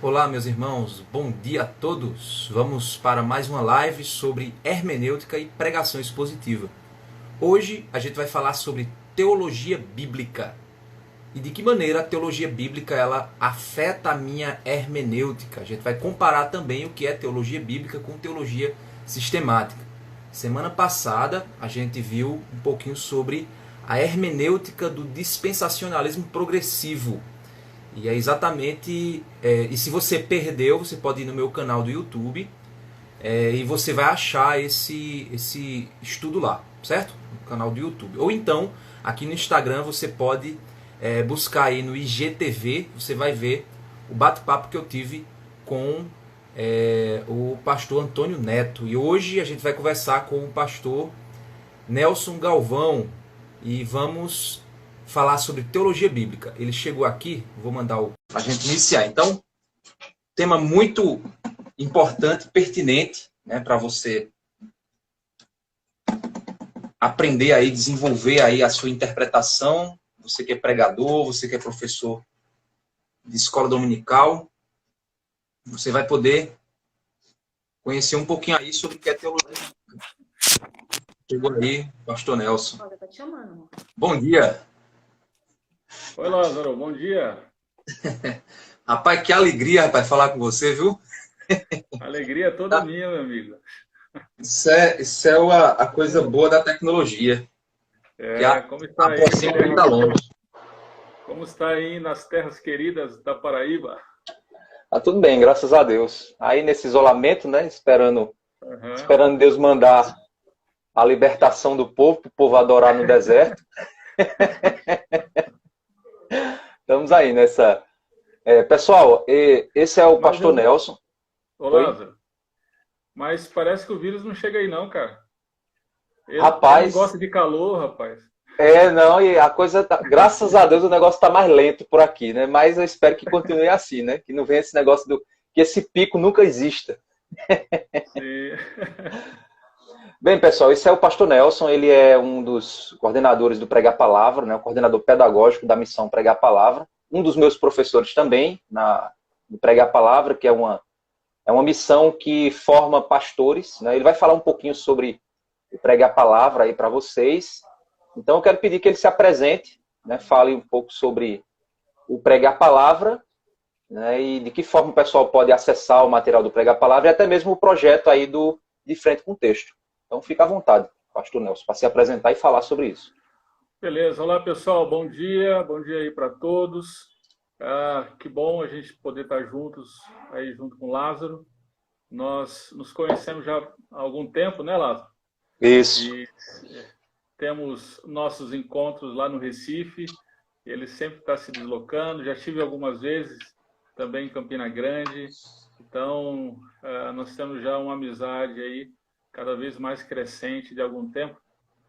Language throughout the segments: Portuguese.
Olá, meus irmãos, bom dia a todos. Vamos para mais uma live sobre hermenêutica e pregação expositiva. Hoje a gente vai falar sobre teologia bíblica e de que maneira a teologia bíblica ela afeta a minha hermenêutica. A gente vai comparar também o que é teologia bíblica com teologia sistemática. Semana passada a gente viu um pouquinho sobre a hermenêutica do dispensacionalismo progressivo. E é exatamente. E se você perdeu, você pode ir no meu canal do YouTube e você vai achar esse estudo lá, certo? No canal do YouTube. Ou então, aqui no Instagram, você pode buscar aí no IGTV, você vai ver o bate-papo que eu tive com o pastor Antônio Neto. E hoje a gente vai conversar com o pastor Nelson Galvão e vamos falar sobre teologia bíblica. Ele chegou aqui, vou mandar a gente iniciar. Então, tema muito importante, pertinente, né, para você aprender aí, desenvolver aí a sua interpretação. Você que é pregador, você que é professor de escola dominical, você vai poder conhecer um pouquinho aí sobre o que é teologia bíblica. Chegou aí, pastor Nelson. Tá te chamando, amor. Bom dia. Oi, Lázaro, bom dia. Rapaz, que alegria, rapaz, falar com você, viu? Alegria toda minha, meu amigo. Isso é a coisa boa da tecnologia. Como está aí? Aproxima quem está longe. Como está aí nas terras queridas da Paraíba? Tá tudo bem, graças a Deus. Aí nesse isolamento, né, esperando Deus mandar a libertação do povo, para o povo adorar no deserto. Estamos aí nessa... pessoal, esse é o pastor Nelson. Ô, Lázaro, mas parece que o vírus não chega aí não, cara. Ele Rapaz... não gosta de calor, rapaz. Não, e a coisa, graças a Deus, o negócio está mais lento por aqui, né? Mas eu espero que continue assim, né? Que não venha esse negócio que esse pico nunca exista. Sim. Bem, pessoal, esse é o pastor Nelson, ele é um dos coordenadores do Pregar Palavra, né? O coordenador pedagógico da missão Pregar Palavra, um dos meus professores também no Pregar Palavra, que é uma missão que forma pastores, né? Ele vai falar um pouquinho sobre o Pregar Palavra aí para vocês. Então, eu quero pedir que ele se apresente, né, fale um pouco sobre o Pregar Palavra, né, e de que forma o pessoal pode acessar o material do Pregar Palavra e até mesmo o projeto aí de Frente com o Texto. Então, fica à vontade, pastor Nelson, para se apresentar e falar sobre isso. Beleza. Olá, pessoal. Bom dia aí para todos. Que bom a gente poder estar juntos aí junto com o Lázaro. Nós nos conhecemos já há algum tempo, né, Lázaro? Isso. E temos nossos encontros lá no Recife, ele sempre está se deslocando, já estive algumas vezes também em Campina Grande, então nós temos já uma amizade aí cada vez mais crescente de algum tempo,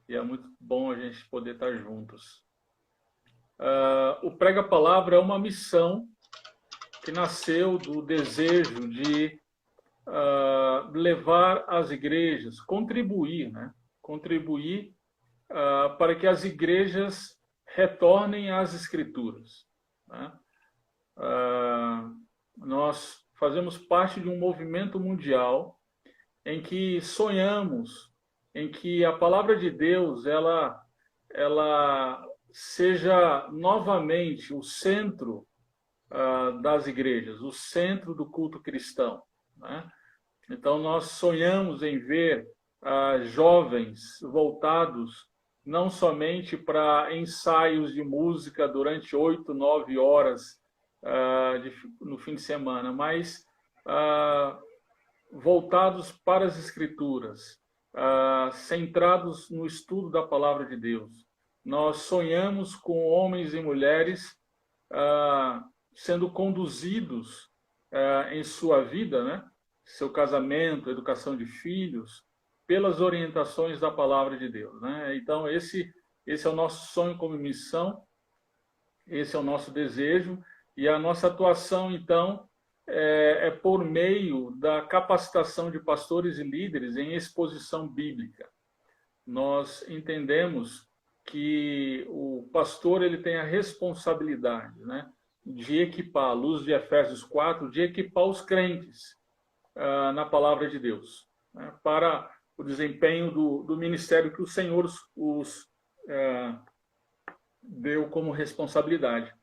e é muito bom a gente poder estar juntos. O Prega a Palavra é uma missão que nasceu do desejo de levar as igrejas, contribuir, né? Contribuir para que as igrejas retornem às Escrituras. Né? Nós fazemos parte de um movimento mundial em que sonhamos em que a palavra de Deus ela seja novamente o centro das igrejas, o centro do culto cristão. Né? Então, nós sonhamos em ver jovens voltados não somente para ensaios de música durante 8, 9 horas no fim de semana, mas voltados para as Escrituras, centrados no estudo da Palavra de Deus. Nós sonhamos com homens e mulheres sendo conduzidos em sua vida, né? Seu casamento, educação de filhos, pelas orientações da Palavra de Deus, né? Então, esse é o nosso sonho como missão, esse é o nosso desejo, e a nossa atuação, então, é por meio da capacitação de pastores e líderes em exposição bíblica. Nós entendemos que o pastor ele tem a responsabilidade, né, de equipar, à luz de Efésios 4, de equipar os crentes na palavra de Deus, né, para o desempenho do ministério que o Senhor os deu como responsabilidade.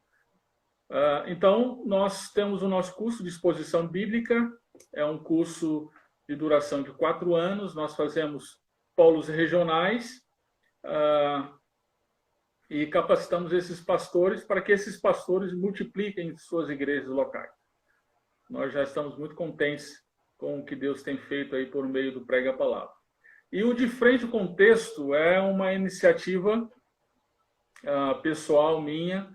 Então, nós temos o nosso curso de exposição bíblica, é um curso de duração de 4 anos, nós fazemos polos regionais e capacitamos esses pastores para que esses pastores multipliquem suas igrejas locais. Nós já estamos muito contentes com o que Deus tem feito aí por meio do Prega a Palavra. E o De Frente com o Texto é uma iniciativa pessoal minha,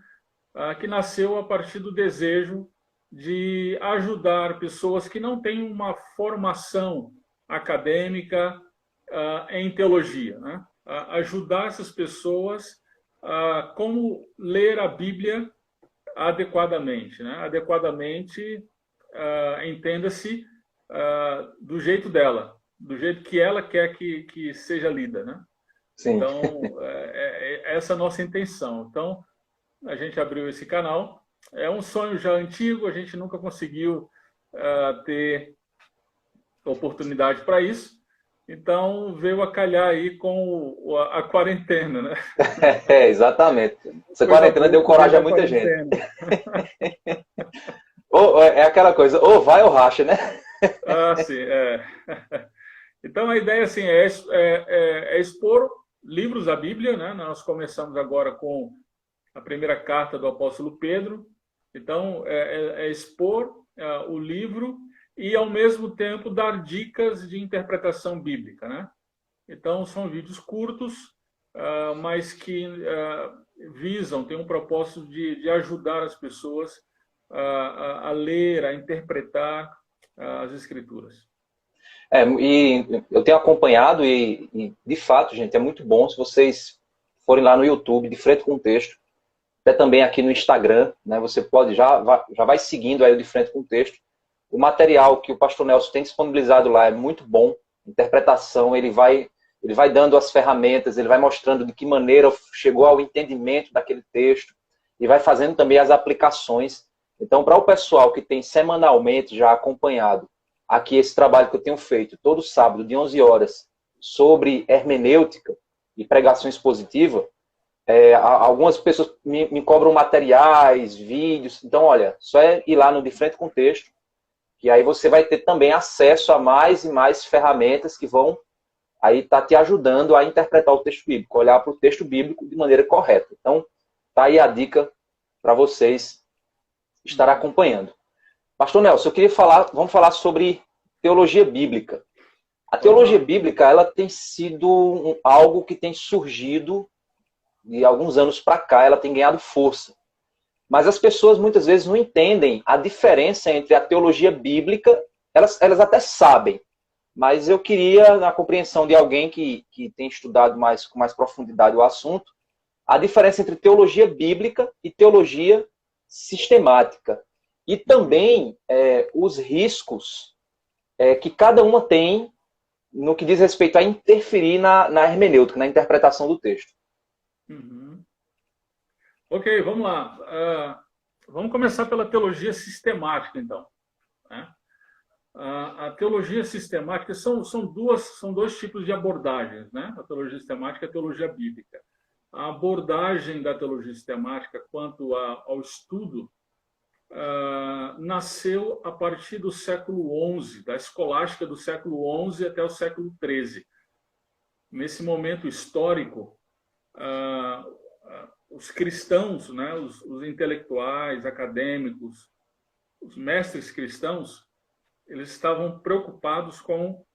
que nasceu a partir do desejo de ajudar pessoas que não têm uma formação acadêmica em teologia, né? Ajudar essas pessoas a como ler a Bíblia adequadamente, né? Adequadamente, entenda-se, do jeito dela, do jeito que ela quer que seja lida, né? Sim. Então, essa é a nossa intenção. Então, a gente abriu esse canal. É um sonho já antigo, a gente nunca conseguiu ter oportunidade para isso. Então, veio a calhar aí com a quarentena, né? Exatamente. Essa quarentena deu coragem a muita gente. É aquela coisa, ou vai ou racha, né? Sim, Então, a ideia assim, é expor livros da Bíblia, né? Nós começamos agora com a primeira carta do apóstolo Pedro. Então, expor o livro e, ao mesmo tempo, dar dicas de interpretação bíblica, né? Então, são vídeos curtos, mas que têm um propósito de ajudar as pessoas a ler, a interpretar as Escrituras. E eu tenho acompanhado e, de fato, gente, é muito bom se vocês forem lá no YouTube, De Frente com o Texto, até também aqui no Instagram, né? Você pode, já vai seguindo aí o De Frente com o Texto. O material que o pastor Nelson tem disponibilizado lá é muito bom. Interpretação, ele vai dando as ferramentas, ele vai mostrando de que maneira chegou ao entendimento daquele texto e vai fazendo também as aplicações. Então, para o pessoal que tem semanalmente já acompanhado aqui esse trabalho que eu tenho feito todo sábado de 11 horas sobre hermenêutica e pregação expositiva, algumas pessoas me cobram materiais, vídeos. Então, olha, só é ir lá no De Frente com o Texto, que aí você vai ter também acesso a mais e mais ferramentas que vão aí estar te ajudando a interpretar o texto bíblico, olhar para o texto bíblico de maneira correta. Então, tá aí a dica para vocês estar acompanhando. Pastor Nelson, eu queria vamos falar sobre teologia bíblica. A teologia bíblica, ela tem sido algo que tem surgido de alguns anos para cá, ela tem ganhado força. Mas as pessoas muitas vezes não entendem a diferença entre a teologia bíblica, elas até sabem, mas eu queria, na compreensão de alguém que tem estudado com mais profundidade o assunto, a diferença entre teologia bíblica e teologia sistemática. E também os riscos que cada uma tem no que diz respeito a interferir na hermenêutica, na interpretação do texto. Uhum. Ok, vamos lá. Vamos começar pela teologia sistemática, então. Né? A teologia sistemática são dois tipos de abordagens, né? A teologia sistemática e a teologia bíblica. A abordagem da teologia sistemática quanto ao estudo nasceu a partir do século XI, da escolástica do século XI até o século XIII. Nesse momento histórico, os cristãos, né, os intelectuais, acadêmicos, os mestres cristãos, eles estavam preocupados com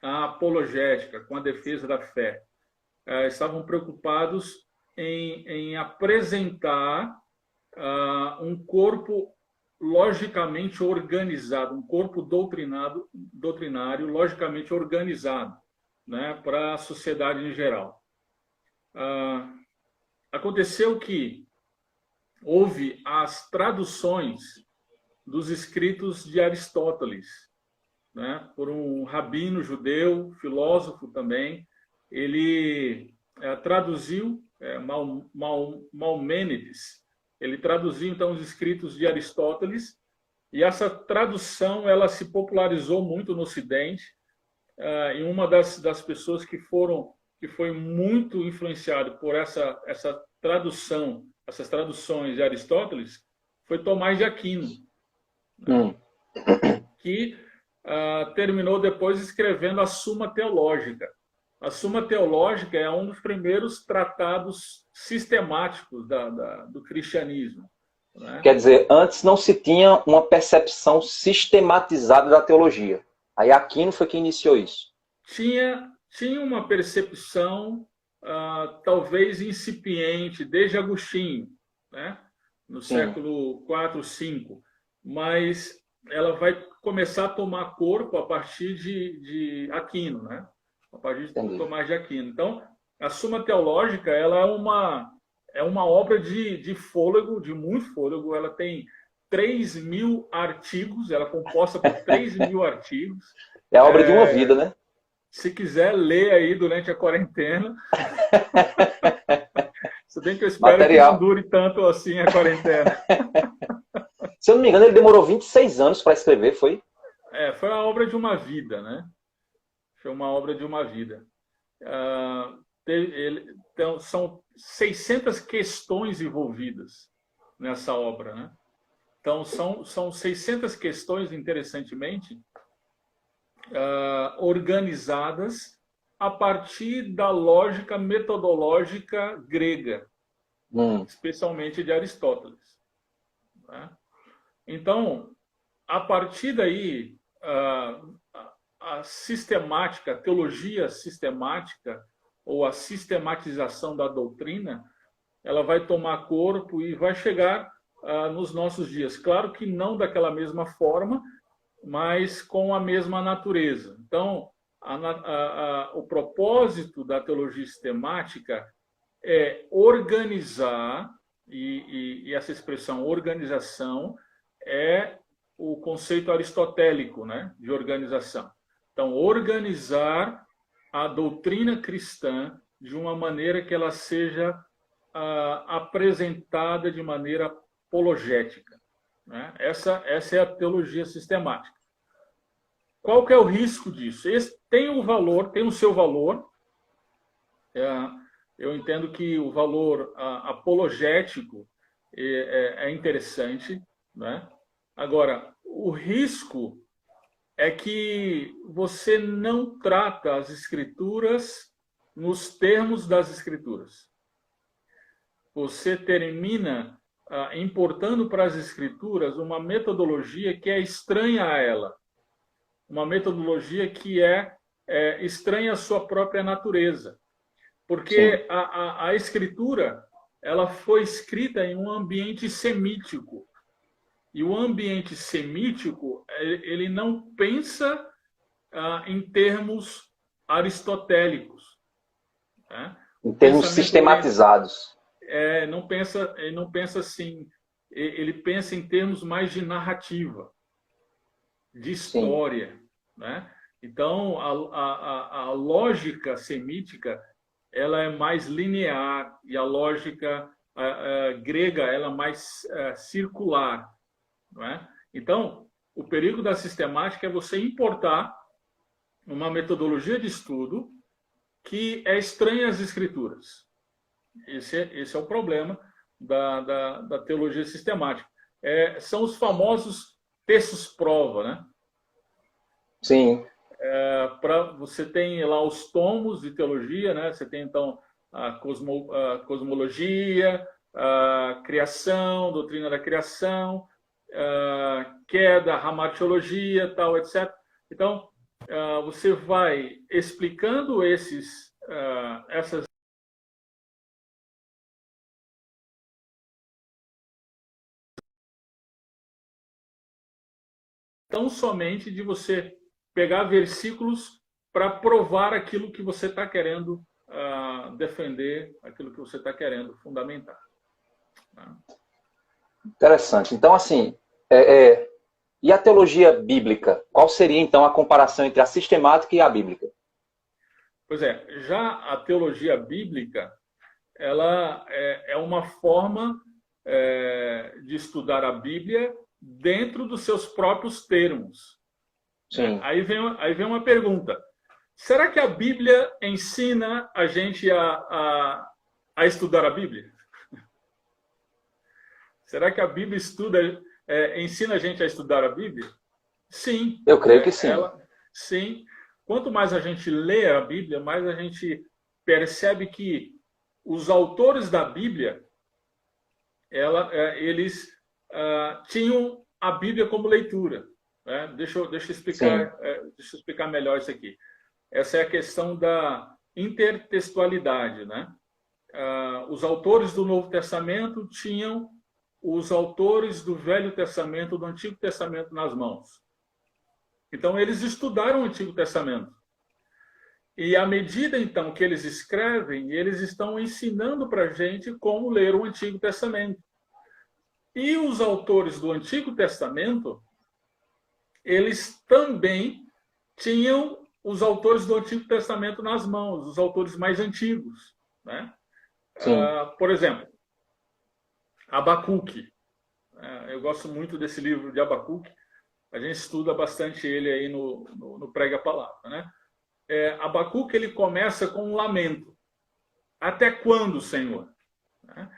a apologética, com a defesa da fé. Estavam preocupados em apresentar um corpo logicamente organizado, um corpo doutrinário logicamente organizado, né, para a sociedade em geral. Aconteceu que houve as traduções dos escritos de Aristóteles, né, por um rabino judeu, filósofo também. Ele traduziu Maimônides, Ele traduziu, então, os escritos de Aristóteles, e essa tradução ela se popularizou muito no Ocidente, e uma das pessoas que foi muito influenciado por essa tradução, essas traduções de Aristóteles, foi Tomás de Aquino, que terminou depois escrevendo a Suma Teológica. A Suma Teológica é um dos primeiros tratados sistemáticos do cristianismo, né? Quer dizer, antes não se tinha uma percepção sistematizada da teologia. Aí Aquino foi quem iniciou isso. Tinha uma percepção, talvez incipiente, desde Agostinho, né? No século IV, V, mas ela vai começar a tomar corpo a partir de Aquino, né? A partir de Tomás de Aquino. Então, a Suma Teológica ela é uma obra de fôlego, de muito fôlego. Ela tem 3.000 artigos, ela é composta por 3.000 artigos. É a obra de uma vida, né? Se quiser ler aí durante a quarentena. Se bem que eu espero que não dure tanto assim a quarentena. Se eu não me engano, ele demorou 26 anos para escrever, foi? Foi a obra de uma vida, né? Foi uma obra de uma vida. Então, são 600 questões envolvidas nessa obra, né? Então, são 600 questões, interessantemente, organizadas a partir da lógica metodológica grega, especialmente de Aristóteles, né? Então, a partir daí, a sistemática, a teologia sistemática, ou a sistematização da doutrina, ela vai tomar corpo e vai chegar nos nossos dias. Claro que não daquela mesma forma, mas com a mesma natureza. Então, o propósito da teologia sistemática é organizar, e essa expressão organização é o conceito aristotélico, né, de organização. Então, organizar a doutrina cristã de uma maneira que ela seja apresentada de maneira apologética, né? Essa é a teologia sistemática. Qual que é o risco disso? Esse tem um valor, tem o seu valor. Eu entendo que o valor apologético é interessante, né? Agora, o risco é que você não trata as escrituras nos termos das escrituras. Você termina importando para as escrituras uma metodologia que é estranha a ela. Uma metodologia que é estranha à sua própria natureza. Porque a escritura ela foi escrita em um ambiente semítico. E o ambiente semítico, ele não pensa em termos aristotélicos, né? Em termos sistematizados. Ele não pensa assim, ele pensa em termos mais de narrativa, de história, né? Então, a lógica semítica ela é mais linear e a lógica grega ela é mais circular. Não é? Então, o perigo da sistemática é você importar uma metodologia de estudo que é estranha às escrituras. Esse é o problema da teologia sistemática. São os famosos textos-prova, né? Sim. Você tem lá os tomos de teologia, né? Você tem, então, a cosmologia, a criação, doutrina da criação, queda, ramatiologia, tal, etc. Então, você vai explicando essas tão somente de você pegar versículos para provar aquilo que você está querendo defender, aquilo que você está querendo fundamentar. Interessante. Então, assim, e a teologia bíblica? Qual seria, então, a comparação entre a sistemática e a bíblica? Pois já a teologia bíblica, ela é uma forma de estudar a Bíblia dentro dos seus próprios termos. Sim. Aí vem uma pergunta. Será que a Bíblia ensina a gente a estudar a Bíblia? Será que a Bíblia ensina a gente a estudar a Bíblia? Sim. Eu creio que sim. Sim. Quanto mais a gente lê a Bíblia, mais a gente percebe que os autores da Bíblia, eles tinham a Bíblia como leitura. Né? Deixa eu explicar melhor isso aqui. Essa é a questão da intertextualidade. Né? Os autores do Novo Testamento tinham os autores do Velho Testamento, do Antigo Testamento nas mãos. Então, eles estudaram o Antigo Testamento. E à medida, então, que eles escrevem, eles estão ensinando para a gente como ler o Antigo Testamento. E os autores do Antigo Testamento, eles também tinham os autores do Antigo Testamento nas mãos, os autores mais antigos. Né? Por exemplo, Abacuque. Eu gosto muito desse livro de Abacuque. A gente estuda bastante ele aí no Prega a Palavra. Né? Abacuque, ele começa com um lamento. Até quando, Senhor? Né?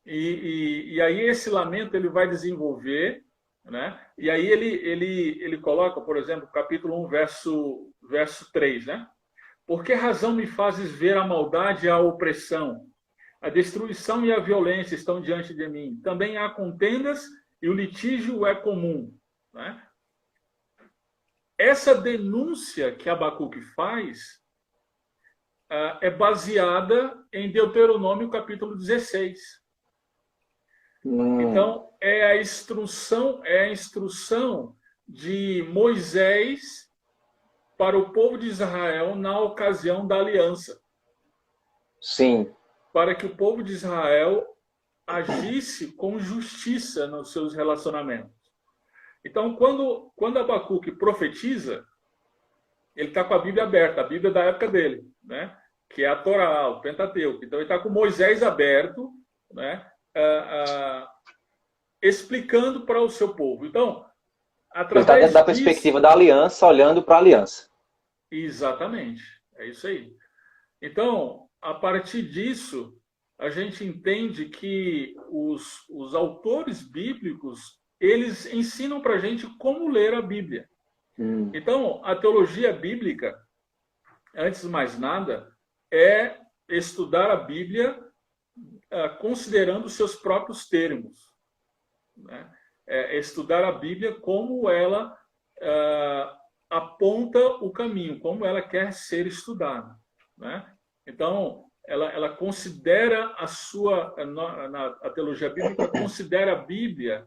E aí esse lamento ele vai desenvolver, né? E aí ele coloca, por exemplo, capítulo 1, verso 3, né? Por que razão me fazes ver a maldade e a opressão? A destruição e a violência estão diante de mim. Também há contendas e o litígio é comum. Né? Essa denúncia que Abacuque faz é baseada em Deuteronômio capítulo 16. Então, é a instrução de Moisés para o povo de Israel na ocasião da aliança. Sim. Para que o povo de Israel agisse com justiça nos seus relacionamentos. Então, quando Abacuque profetiza, ele está com a Bíblia aberta, a Bíblia da época dele, né? Que é a Torá, o Pentateuco. Então, ele está com Moisés aberto, né? Explicando para o seu povo. Então, através ele está dentro da perspectiva da aliança, olhando para a aliança. Exatamente, é isso aí. Então, a partir disso, a gente entende que os autores bíblicos, eles ensinam para a gente como ler a Bíblia. Então, a teologia bíblica, antes de mais nada, é estudar a Bíblia considerando os seus próprios termos. Né? É estudar a Bíblia como ela aponta o caminho, como ela quer ser estudada. Né? Então, ela considera a teologia bíblica considera a Bíblia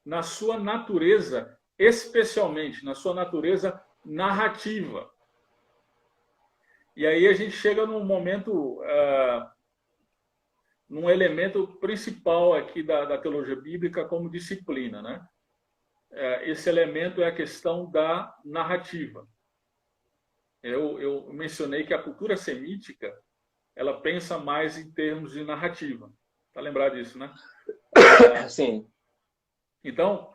na sua natureza, especialmente na sua natureza narrativa. E aí a gente chega num momento, num elemento principal aqui da teologia bíblica como disciplina, né? Esse elemento é a questão da narrativa. Eu mencionei que a cultura semítica ela pensa mais em termos de narrativa. Tá lembrado disso, né? Sim. Então,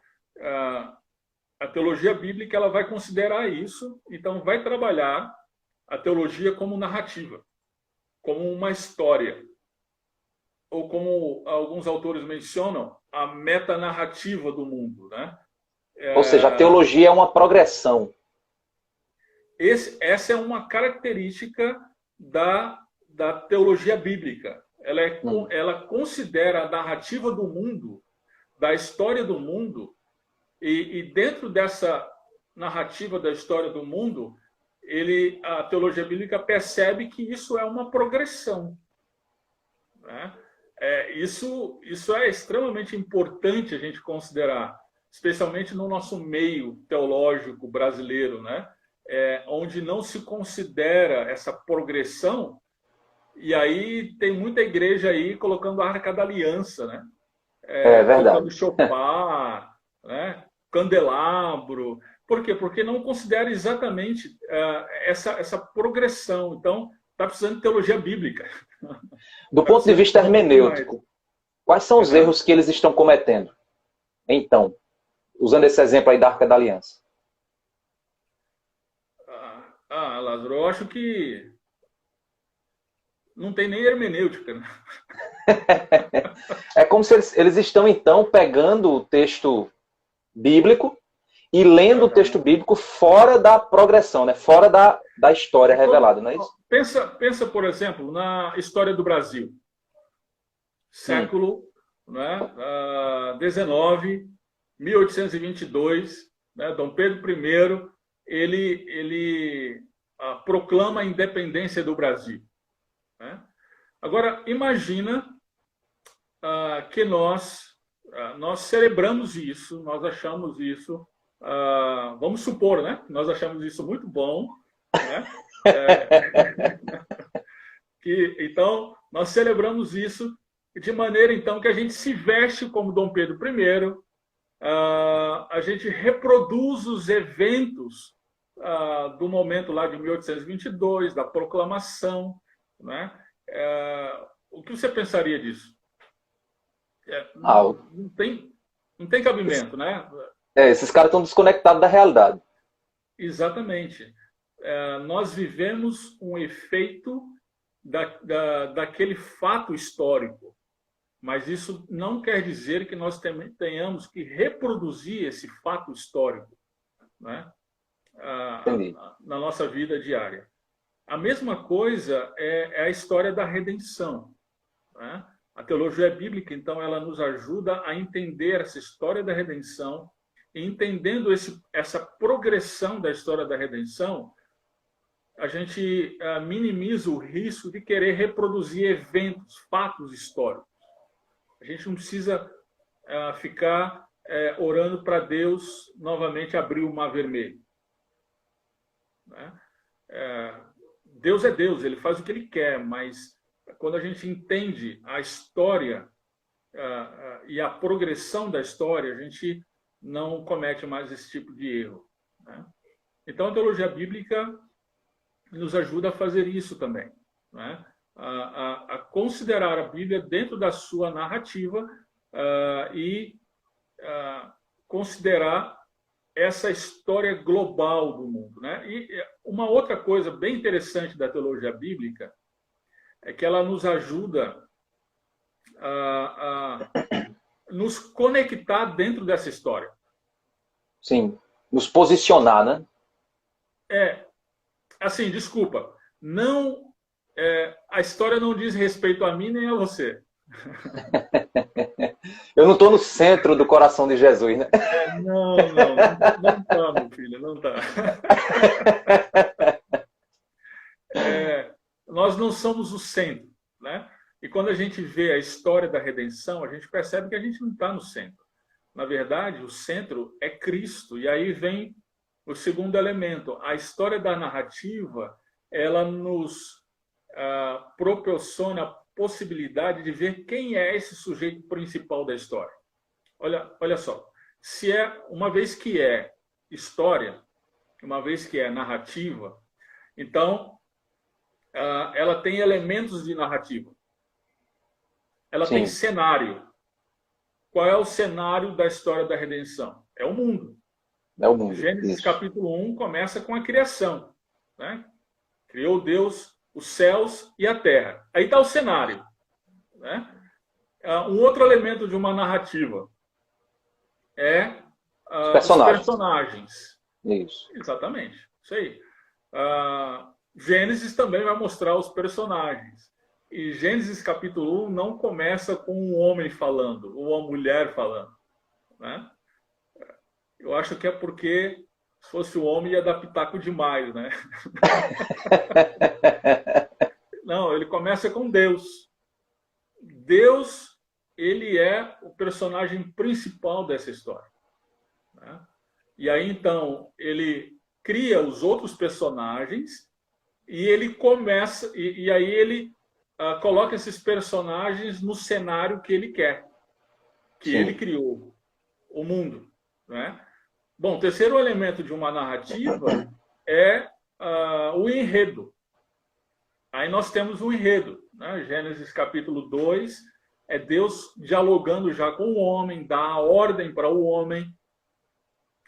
a teologia bíblica ela vai considerar isso, então vai trabalhar a teologia como narrativa, como uma história, ou como alguns autores mencionam, a metanarrativa do mundo, né? Ou seja, a teologia é uma progressão. Essa é uma característica da teologia bíblica. Ela considera a narrativa do mundo, da história do mundo, e dentro dessa narrativa da história do mundo, a teologia bíblica percebe que isso é uma progressão. Né? Isso é extremamente importante a gente considerar, especialmente no nosso meio teológico brasileiro, né? Onde não se considera essa progressão, e aí tem muita igreja aí colocando a Arca da Aliança, né? Verdade. Colocando chofar, né? Candelabro. Por quê? Porque não considera exatamente essa progressão. Então, está precisando de teologia bíblica. Do ponto de vista hermenêutico, Quais são os erros que eles estão cometendo? Então, usando esse exemplo aí da Arca da Aliança. Lázaro, eu acho que não tem nem hermenêutica, né? É como se eles estão, então, pegando o texto bíblico e lendo o texto bíblico fora da progressão, né? Fora da história revelada, não é isso? Pensa, por exemplo, na história do Brasil. Século, né, 19, 1822, né, Dom Pedro I, ele proclama a independência do Brasil. Né? Agora, imagina que nós celebramos isso, nós achamos isso, vamos supor, né? Nós achamos isso muito bom, né? Então, nós celebramos isso de maneira, então, que a gente se veste como Dom Pedro I, a gente reproduz os eventos do momento lá de 1822, da proclamação, né? O que você pensaria disso? Não tem cabimento, né? Esses caras estão desconectados da realidade. Exatamente. Nós vivemos um efeito daquele fato histórico, mas isso não quer dizer que nós tenhamos que reproduzir esse fato histórico, né? Na nossa vida diária. A mesma coisa é a história da redenção, né? A teologia bíblica, então, ela nos ajuda a entender essa história da redenção, e entendendo essa progressão da história da redenção, a gente minimiza o risco de querer reproduzir eventos, fatos históricos. A gente não precisa ficar orando para Deus novamente abrir o Mar Vermelho. Né? Deus é Deus, ele faz o que ele quer, mas quando a gente entende a história e a progressão da história, a gente não comete mais esse tipo de erro. Né? Então, a teologia bíblica nos ajuda a fazer isso também, né? A considerar a Bíblia dentro da sua narrativa e considerar essa história global do mundo, né? E uma outra coisa bem interessante da teologia bíblica é que ela nos ajuda a nos conectar dentro dessa história. Sim, nos posicionar, né? Assim, desculpa, não, a história não diz respeito a mim nem a você. Eu não estou no centro do coração de Jesus, né? Não está, meu filho, não está. Nós não somos o centro, né? E quando a gente vê a história da redenção, a gente percebe que a gente não está no centro. Na verdade, o centro é Cristo. E aí vem o segundo elemento. A história da narrativa, ela nos proporciona a possibilidade de ver quem é esse sujeito principal da história. Olha só. Uma vez que é história, uma vez que é narrativa, então ela tem elementos de narrativa. Ela Sim. tem cenário. Qual é o cenário da história da redenção? É o mundo. É o mundo. Gênesis Isso. capítulo 1 começa com a criação, né? Criou Deus os céus e a terra. Aí está o cenário, né? Um outro elemento de uma narrativa é os personagens. Isso. Exatamente. Isso aí. Gênesis também vai mostrar os personagens. E Gênesis capítulo 1 não começa com um homem falando, ou uma mulher falando, né? Eu acho que é porque, se fosse o homem, ia dar pitaco demais, né? Não, ele começa com Deus. Deus, ele é o personagem principal dessa história, né? E aí, então, ele cria os outros personagens e ele começa... E aí ele coloca esses personagens no cenário que ele quer, que ele criou, o mundo, né? Bom, o terceiro elemento de uma narrativa é o enredo. Aí nós temos o enredo, né? Gênesis capítulo 2 é Deus dialogando já com o homem, dá a ordem para o homem,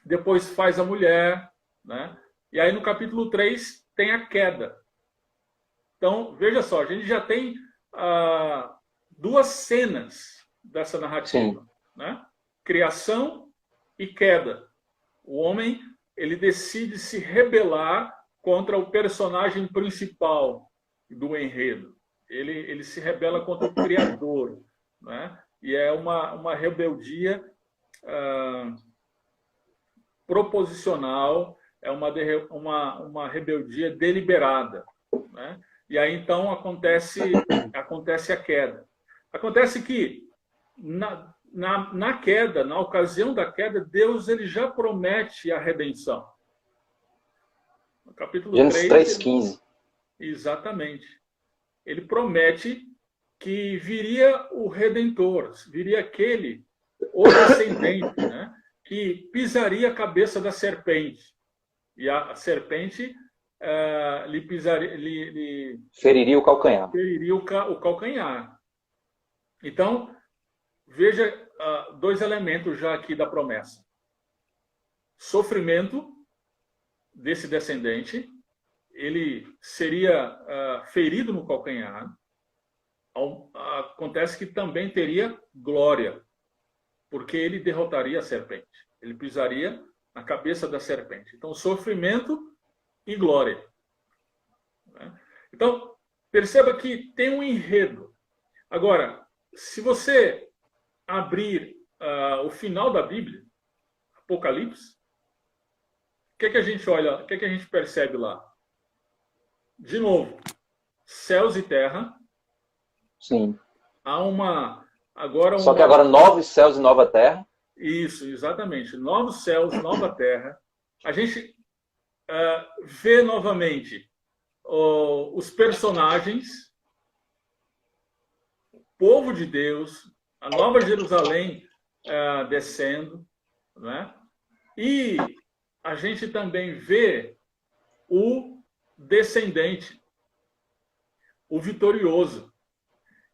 depois faz a mulher, né? E aí no capítulo 3 tem a queda. Então, veja só, a gente já tem duas cenas dessa narrativa, né? Criação e queda. O homem, ele decide se rebelar contra o personagem principal do enredo. Ele se rebela contra o Criador, né? E é uma rebeldia proposicional, é uma rebeldia deliberada, né? E aí, então, acontece a queda. Acontece que, na queda, na ocasião da queda, Deus ele já promete a redenção. No capítulo Gênesis 3:15. Exatamente. Ele promete que viria o Redentor, viria aquele, o descendente, né, que pisaria a cabeça da serpente. E a serpente feriria o calcanhar. Feriria o calcanhar. Então, veja dois elementos já aqui da promessa. Sofrimento desse descendente, ele seria ferido no calcanhar. Acontece que também teria glória, porque ele derrotaria a serpente. Ele pisaria na cabeça da serpente. Então, sofrimento e glória. Então, perceba que tem um enredo. Agora, se você abrir o final da Bíblia, Apocalipse, o que a gente olha, o que a gente percebe lá? De novo, céus e terra. Sim. Há Só que agora novos céus e nova terra. Isso, exatamente. Novos céus, nova terra. A gente vê novamente os personagens, o povo de Deus, a Nova Jerusalém descendo, né? E a gente também vê o descendente, o vitorioso.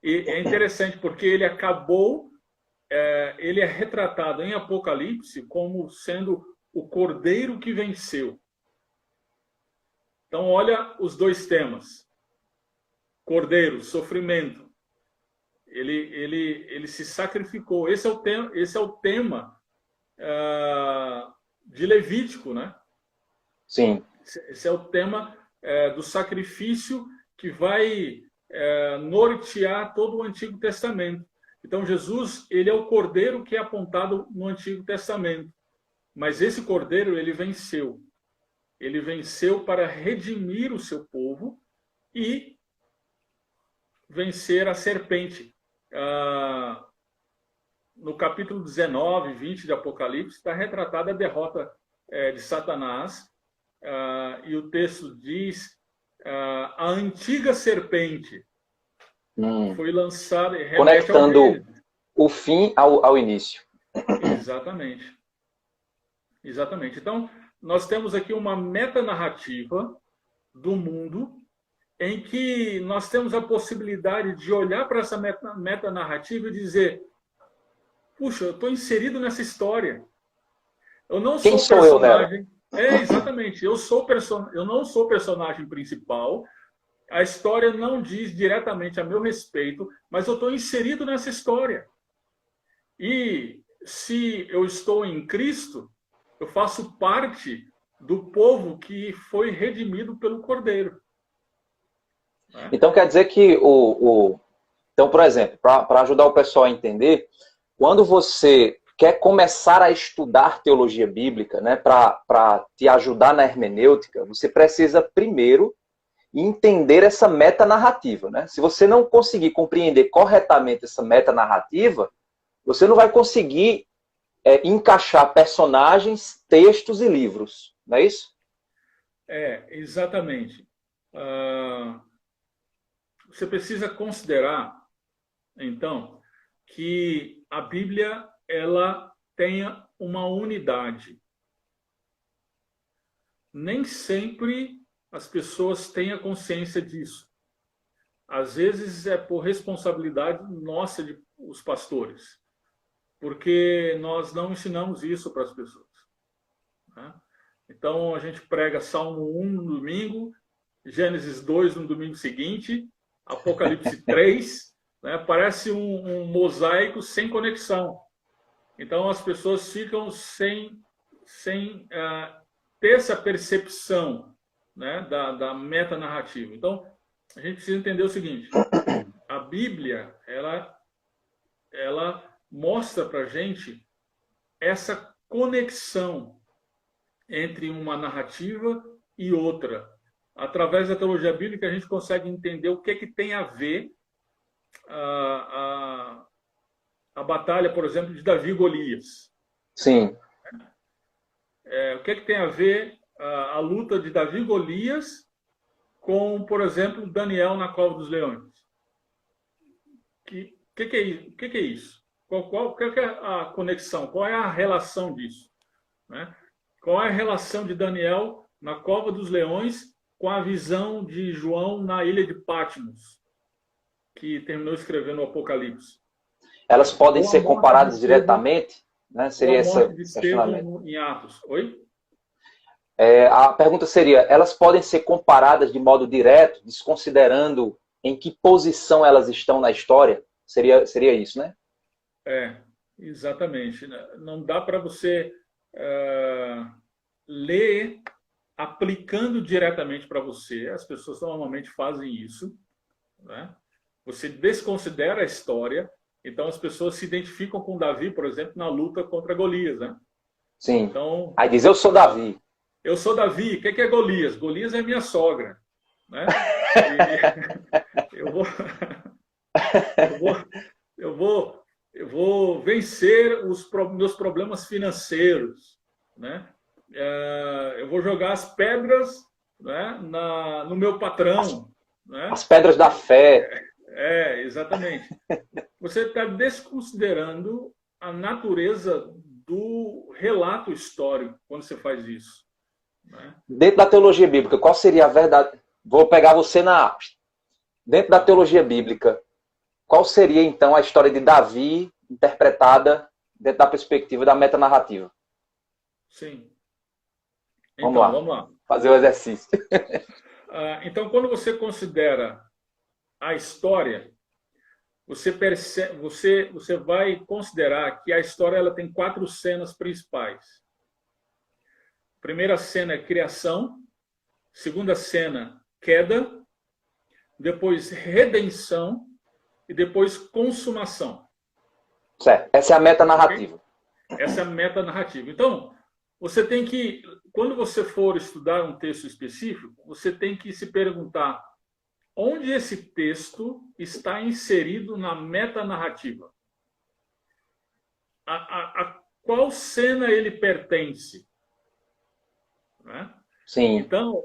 E é interessante porque ele é retratado em Apocalipse como sendo o cordeiro que venceu. Então, olha os dois temas. Cordeiro, sofrimento. Ele se sacrificou. Esse é o tema de Levítico, né? Sim. Esse é o tema do sacrifício que vai nortear todo o Antigo Testamento. Então, Jesus, ele é o cordeiro que é apontado no Antigo Testamento. Mas esse cordeiro, ele venceu. Ele venceu para redimir o seu povo e vencer a serpente. No capítulo 19, 20 de Apocalipse, está retratada a derrota de Satanás. E o texto diz: a antiga serpente foi lançada... Conectando o fim ao início. Exatamente. Exatamente. Então, nós temos aqui uma metanarrativa do mundo em que nós temos a possibilidade de olhar para essa metanarrativa e dizer: puxa, eu estou inserido nessa história. Eu não sou personagem. Exatamente. Eu não sou personagem principal. A história não diz diretamente a meu respeito, mas eu estou inserido nessa história. E se eu estou em Cristo, eu faço parte do povo que foi redimido pelo Cordeiro. Então quer dizer que Então, por exemplo, para ajudar o pessoal a entender, quando você quer começar a estudar teologia bíblica, né, para te ajudar na hermenêutica, você precisa primeiro entender essa metanarrativa, né? Se você não conseguir compreender corretamente essa metanarrativa, você não vai conseguir encaixar personagens, textos e livros, não é isso? Exatamente. Você precisa considerar, então, que a Bíblia ela tenha uma unidade. Nem sempre as pessoas têm a consciência disso. Às vezes é por responsabilidade nossa os pastores, porque nós não ensinamos isso para as pessoas, né? Então, a gente prega Salmo 1 no domingo, Gênesis 2 no domingo seguinte, Apocalipse 3, né? Parece um mosaico sem conexão. Então, as pessoas ficam sem ter essa percepção, né, da metanarrativa. Então, a gente precisa entender o seguinte: a Bíblia, ela mostra para a gente essa conexão entre uma narrativa e outra. Através da teologia bíblica, a gente consegue entender o que tem a ver a batalha, por exemplo, de Davi e Golias. Sim. O que tem a ver a luta de Davi e Golias com, por exemplo, Daniel na cova dos leões? O que é isso? Qual que é a conexão? Qual é a relação disso, né? Qual é a relação de Daniel na cova dos leões com a visão de João na ilha de Patmos, que terminou escrevendo o Apocalipse? Elas podem ser comparadas diretamente, né? Seria esse questionamento. Em Atos. Oi? A pergunta seria: elas podem ser comparadas de modo direto, desconsiderando em que posição elas estão na história? Seria isso, né? Exatamente. Não dá para você ler aplicando diretamente para você. As pessoas normalmente fazem isso, né? Você desconsidera a história. Então, as pessoas se identificam com Davi, por exemplo, na luta contra Golias, né? Sim. Então, aí diz: eu sou Davi. Eu sou Davi. O que é Golias? Golias é minha sogra, né? Eu vou vencer os meus problemas financeiros, né? Eu vou jogar as pedras, né, no meu patrão, né? As pedras da fé. Exatamente. Você está desconsiderando a natureza do relato histórico quando você faz isso, né? Dentro da teologia bíblica, qual seria a verdade? Vou pegar você na... Dentro da teologia bíblica, qual seria, então, a história de Davi interpretada dentro da perspectiva da metanarrativa? Sim. Vamos lá. Fazer o exercício. Então, quando você considera a história, você vai considerar que a história ela tem 4 cenas principais. Primeira cena é criação, segunda cena, queda, depois redenção e depois consumação. Certo. Essa é a metanarrativa. Essa é a metanarrativa. Então, você tem que, quando você for estudar um texto específico, você tem que se perguntar onde esse texto está inserido na metanarrativa. A qual cena ele pertence? Né? Sim. Então,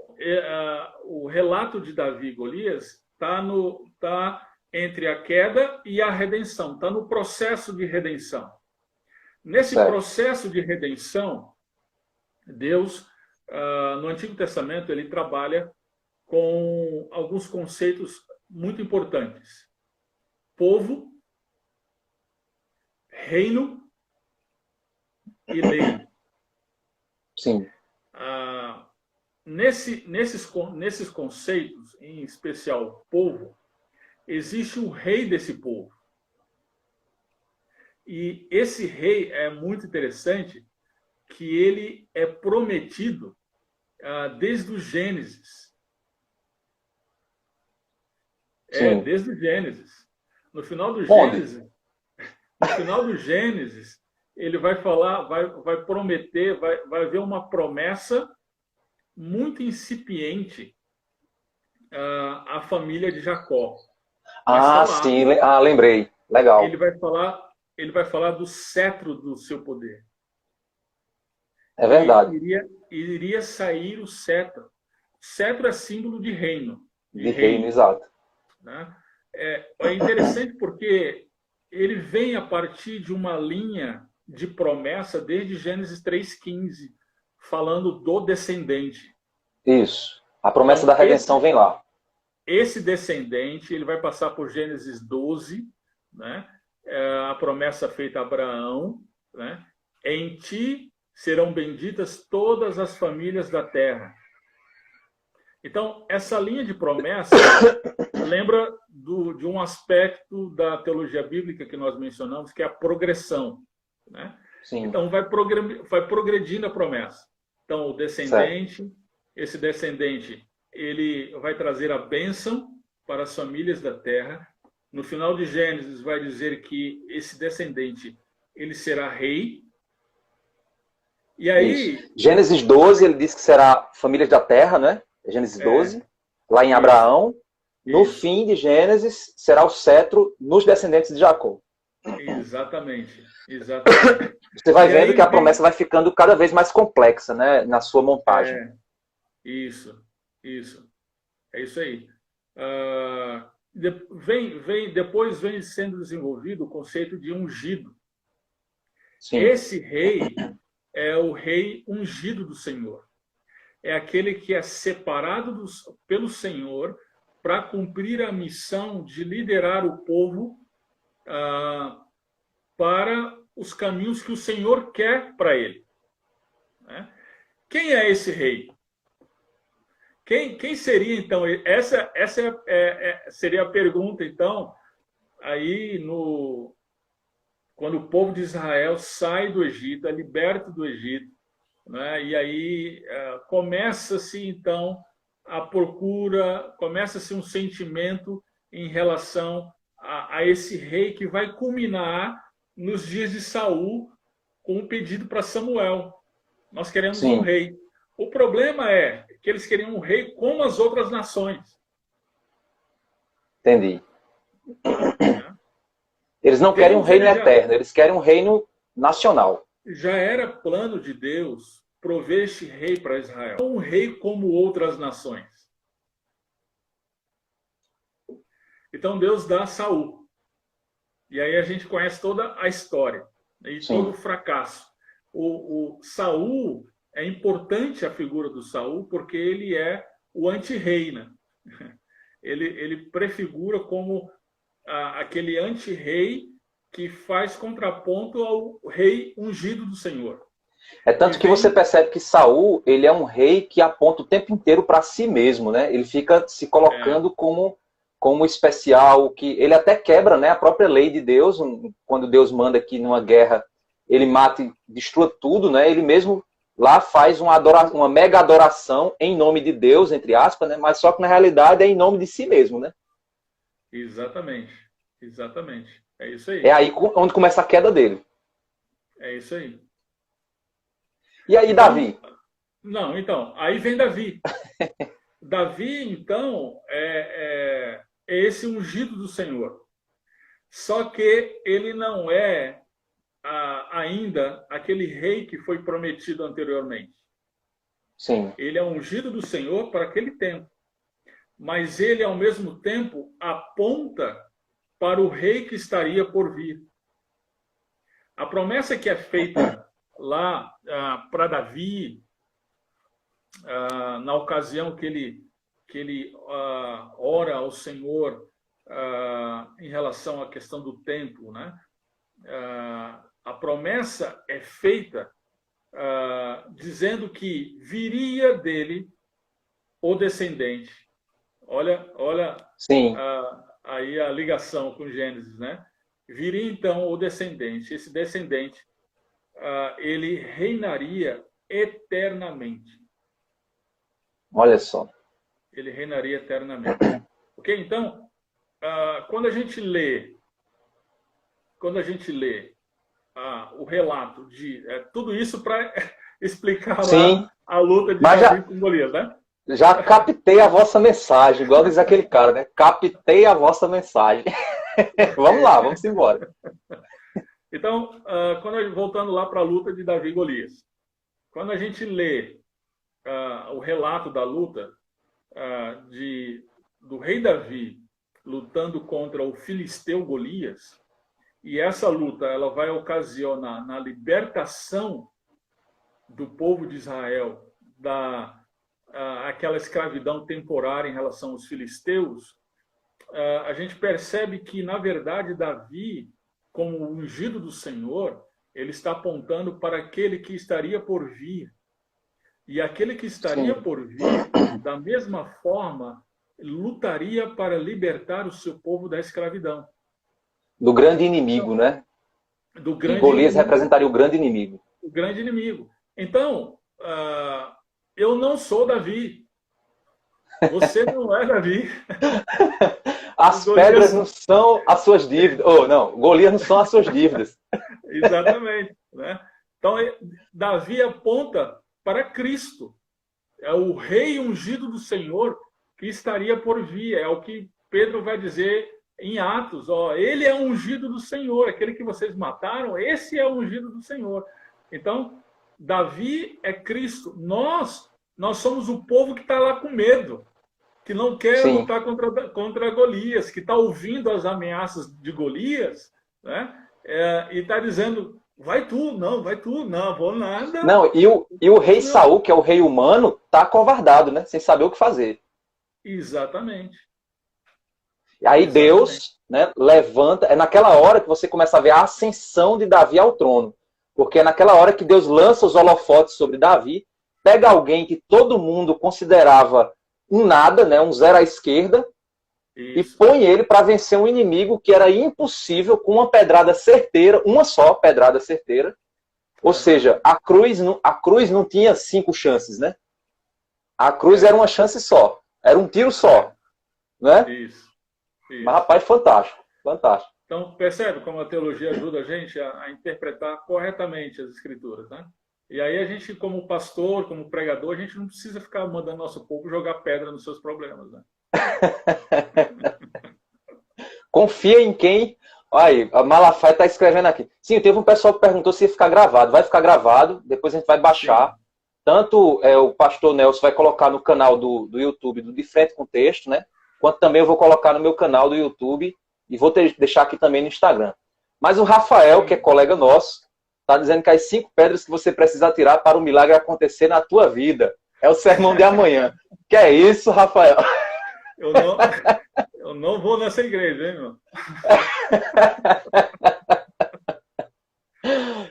o relato de Davi e Golias está entre a queda e a redenção, está no processo de redenção. Nesse processo de redenção, Deus, no Antigo Testamento, ele trabalha com alguns conceitos muito importantes: povo, reino e lei. Sim. Nesses conceitos, em especial povo, existe um rei desse povo. E esse rei é muito interessante, que ele é prometido desde o Gênesis. Desde o Gênesis. No final do Gênesis, ele vai falar, vai prometer, vai haver uma promessa muito incipiente à família de Jacó. Sim, lembrei. Legal. Ele vai falar do cetro do seu poder. É verdade. Iria sair o cetro. Cetro é símbolo de reino. De reino, exato. Né? É interessante porque ele vem a partir de uma linha de promessa desde Gênesis 3,15, falando do descendente. Isso. A promessa da redenção vem lá. Esse descendente, ele vai passar por Gênesis 12, né? a promessa feita a Abraão, né? Em ti serão benditas todas as famílias da terra. Então, essa linha de promessa lembra de um aspecto da teologia bíblica que nós mencionamos, que é a progressão, né? Sim. Então, vai progredindo a promessa. Então, o descendente, certo. Esse descendente, ele vai trazer a bênção para as famílias da terra. No final de Gênesis, vai dizer que esse descendente, ele será rei. E aí... Isso. Gênesis 12, ele diz que será famílias da terra, né? Gênesis 12, lá em Abraão. No fim de Gênesis, será o cetro nos descendentes de Jacó. Exatamente. Exatamente. Você vai vendo que a promessa vai ficando cada vez mais complexa, né? Na sua montagem. Isso. É isso aí. Depois vem sendo desenvolvido o conceito de ungido. Sim. Esse rei é o rei ungido do Senhor. É aquele que é separado pelo Senhor para cumprir a missão de liderar o povo para os caminhos que o Senhor quer para ele. Né? Quem é esse rei? Quem seria, então? Essa seria a pergunta, então, aí quando o povo de Israel sai do Egito, é liberto do Egito, né? E aí começa-se, então, a procura, começa-se um sentimento em relação a esse rei que vai culminar nos dias de Saul com um pedido para Samuel. Nós queremos um rei. O problema é que eles queriam um rei como as outras nações. Entendi. Eles não querem um reino eterno, eles querem um reino nacional. Já era plano de Deus prover este rei para Israel. Não um rei como outras nações. Então Deus dá a Saul. E aí a gente conhece toda a história. E todo o fracasso. O Saul, é importante a figura do Saul, porque ele é o anti-rei, né? Ele prefigura como aquele anti-rei que faz contraponto ao rei ungido do Senhor. É tanto que você percebe que Saul, ele é um rei que aponta o tempo inteiro para si mesmo, né? Ele fica se colocando como especial, que ele até quebra, né, a própria lei de Deus, quando Deus manda que numa guerra ele mate e destrua tudo, né? Ele mesmo lá faz uma mega adoração em nome de Deus, entre aspas, né? Mas só que na realidade é em nome de si mesmo, né? Exatamente. É isso aí. É aí onde começa a queda dele. É isso aí. E aí, então, Davi? Então, aí vem Davi. Davi, então, é esse ungido do Senhor. Só que ele não é ainda aquele rei que foi prometido anteriormente. Sim. Ele é ungido do Senhor para aquele tempo. Mas ele, ao mesmo tempo, aponta para o rei que estaria por vir. A promessa que é feita lá para Davi, na ocasião que ele ora ao Senhor em relação à questão do templo, né? A promessa é feita dizendo que viria dele o descendente. Olha aí a ligação com Gênesis, né? Viria então o descendente. Esse descendente, ele reinaria eternamente. Olha só. Ele reinaria eternamente. Ok? Então, quando a gente lê o relato de tudo isso para explicar lá a luta de Davi com Golias, né? Já captei a vossa mensagem, igual diz aquele cara, né? Captei a vossa mensagem. Vamos lá, vamos embora. Então, voltando lá para a luta de Davi e Golias. Quando a gente lê o relato da luta do rei Davi lutando contra o filisteu Golias, e essa luta ela vai ocasionar na libertação do povo de Israel aquela escravidão temporária em relação aos filisteus, a gente percebe que, na verdade, Davi como o ungido do Senhor, ele está apontando para aquele que estaria por vir. E aquele que estaria Sim. por vir, da mesma forma, lutaria para libertar o seu povo da escravidão. Do grande inimigo, né? Do E grande Golias inimigo. representaria o grande inimigo. O grande inimigo. Então, eu não sou Davi. Você não é Davi. As Golias... pedras não são as suas dívidas. Ou não, Golias não são as suas dívidas. Exatamente. Né? Então, Davi aponta para Cristo. É o rei ungido do Senhor que estaria por vir. É o que Pedro vai dizer em Atos. Ó, ele é o ungido do Senhor. Aquele que vocês mataram, esse é o ungido do Senhor. Então, Davi é Cristo. Nós somos o povo que está lá com medo, que não quer Sim. lutar contra Golias, que está ouvindo as ameaças de Golias, né? E está dizendo, vai tu, não vou nada. Não, e o rei Saul, que é o rei humano, está acovardado, né? Sem saber o que fazer. Exatamente. E aí Deus, né, levanta, é naquela hora que você começa a ver a ascensão de Davi ao trono. Porque é naquela hora que Deus lança os holofotes sobre Davi, pega alguém que todo mundo considerava um nada, né, um zero à esquerda, Isso. e põe ele para vencer um inimigo que era impossível com uma pedrada certeira, uma só pedrada certeira. Ou seja, a cruz não tinha 5 chances, né? A cruz era uma chance só, era um tiro só, né? Isso. Mas, rapaz, fantástico, fantástico. Então, percebe como a teologia ajuda a gente a interpretar corretamente as escrituras, né? E aí a gente, como pastor, como pregador, a gente não precisa ficar mandando nosso povo jogar pedra nos seus problemas, né? Confia em quem... Aí, a Malafaia está escrevendo aqui. Sim, teve um pessoal que perguntou se ia ficar gravado. Vai ficar gravado, depois a gente vai baixar. Sim. Tanto o pastor Nelson vai colocar no canal do YouTube do De Frente com Texto, né? Quanto também eu vou colocar no meu canal do YouTube e vou deixar aqui também no Instagram. Mas o Rafael, que é colega nosso, está dizendo que as 5 pedras que você precisa tirar para o milagre acontecer na tua vida. É o sermão de amanhã. Que é isso, Rafael? Eu não vou nessa igreja, hein, meu?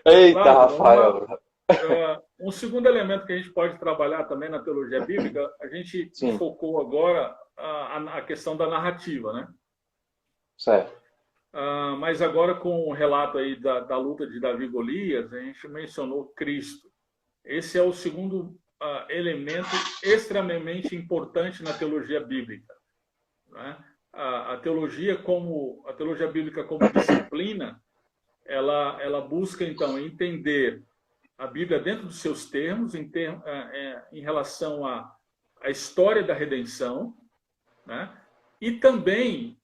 Eita, claro, Rafael. Um segundo elemento que a gente pode trabalhar também na teologia bíblica, a gente focou agora a questão da narrativa, né? Certo. Mas agora com o relato aí da luta de Davi e Golias, a gente mencionou Cristo. Esse é o segundo elemento extremamente importante na teologia bíblica, né? A teologia bíblica como disciplina, ela busca então entender a Bíblia dentro dos seus termos, em relação à história da redenção, né? E também